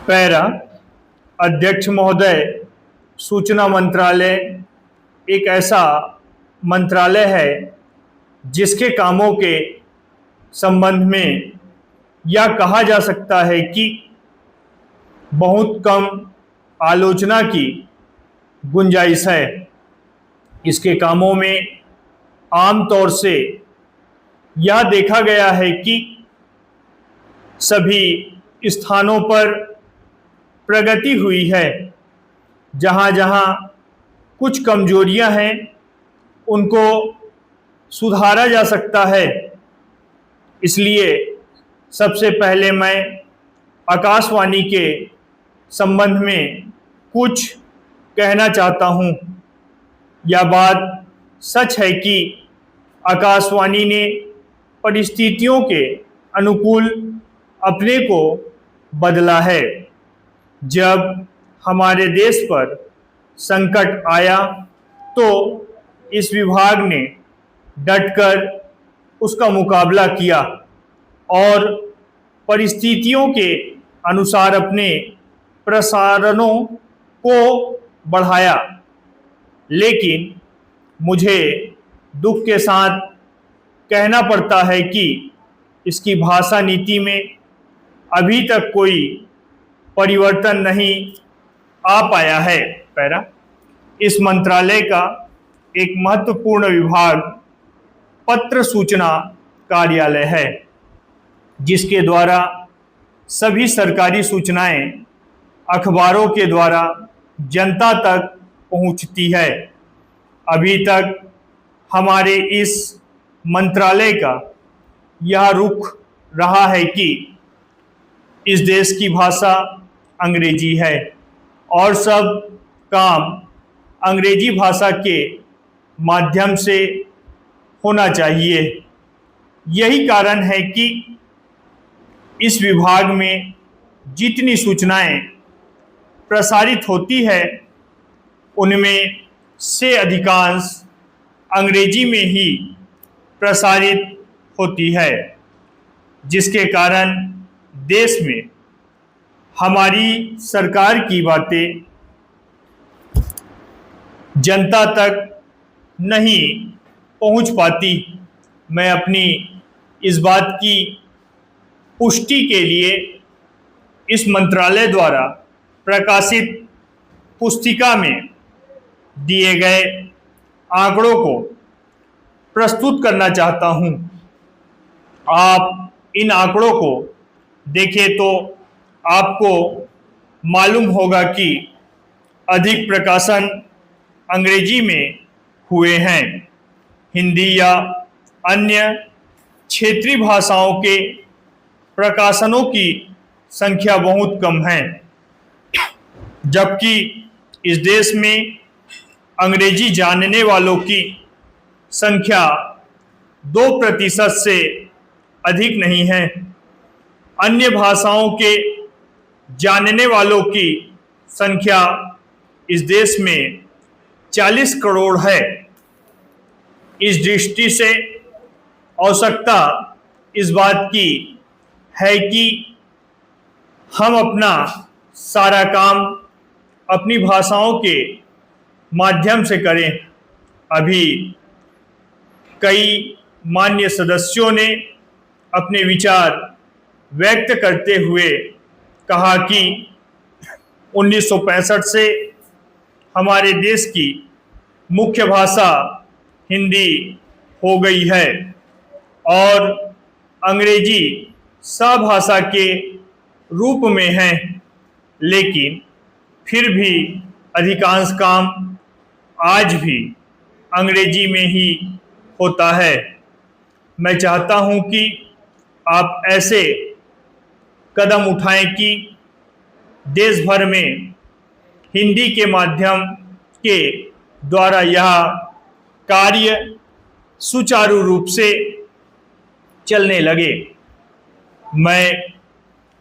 Para अध्यक्ष महोदय, सूचना मंत्रालय एक ऐसा मंत्रालय है जिसके कामों के संबंध में यह कहा जा सकता है कि बहुत कम आलोचना की गुंजाइश है। इसके कामों में आम तौर से यह देखा गया है कि सभी स्थानों पर प्रगति हुई है। जहाँ जहाँ कुछ कमजोरियां हैं उनको सुधारा जा सकता है। इसलिए सबसे पहले मैं आकाशवाणी के संबंध में कुछ कहना चाहता हूँ। यह बात सच है कि आकाशवाणी ने परिस्थितियों के अनुकूल अपने को बदला है। जब हमारे देश पर संकट आया तो इस विभाग ने डटकर उसका मुकाबला किया और परिस्थितियों के अनुसार अपने प्रसारणों को बढ़ाया। लेकिन मुझे दुख के साथ कहना पड़ता है कि इसकी भाषा नीति में अभी तक कोई परिवर्तन नहीं आ पाया है। पैरा इस मंत्रालय का एक महत्वपूर्ण विभाग पत्र सूचना कार्यालय है, जिसके द्वारा सभी सरकारी सूचनाएं अखबारों के द्वारा जनता तक पहुंचती है। अभी तक हमारे इस मंत्रालय का यह रुख रहा है कि इस देश की भाषा अंग्रेजी है और सब काम अंग्रेजी भाषा के माध्यम से होना चाहिए। यही कारण है कि इस विभाग में जितनी सूचनाएं प्रसारित होती है उनमें से अधिकांश अंग्रेजी में ही प्रसारित होती है, जिसके कारण देश में हमारी सरकार की बातें जनता तक नहीं पहुंच पाती। मैं अपनी इस बात की पुष्टि के लिए इस मंत्रालय द्वारा प्रकाशित पुस्तिका में दिए गए आंकड़ों को प्रस्तुत करना चाहता हूं। आप इन आंकड़ों को देखें तो आपको मालूम होगा कि अधिक प्रकाशन अंग्रेजी में हुए हैं। हिंदी या अन्य क्षेत्रीय भाषाओं के प्रकाशनों की संख्या बहुत कम है, जबकि इस देश में अंग्रेजी जानने वालों की संख्या 2% से अधिक नहीं है। अन्य भाषाओं के जानने वालों की संख्या इस देश में 40 करोड़ है। इस दृष्टि से आवश्यकता इस बात की है कि हम अपना सारा काम अपनी भाषाओं के माध्यम से करें। अभी कई मान्य सदस्यों ने अपने विचार व्यक्त करते हुए कहा कि 1965 से हमारे देश की मुख्य भाषा हिंदी हो गई है और अंग्रेजी सभाषा के रूप में है, लेकिन फिर भी अधिकांश काम आज भी अंग्रेजी में ही होता है। मैं चाहता हूं कि आप ऐसे कदम उठाएं कि देश भर में हिंदी के माध्यम के द्वारा यह कार्य सुचारू रूप से चलने लगे। मैं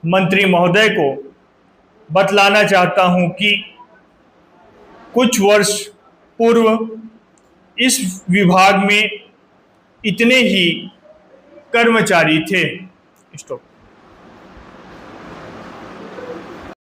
मंत्री महोदय को बतलाना चाहता हूं कि कुछ वर्ष पूर्व इस विभाग में इतने ही कर्मचारी थे। स्टॉप।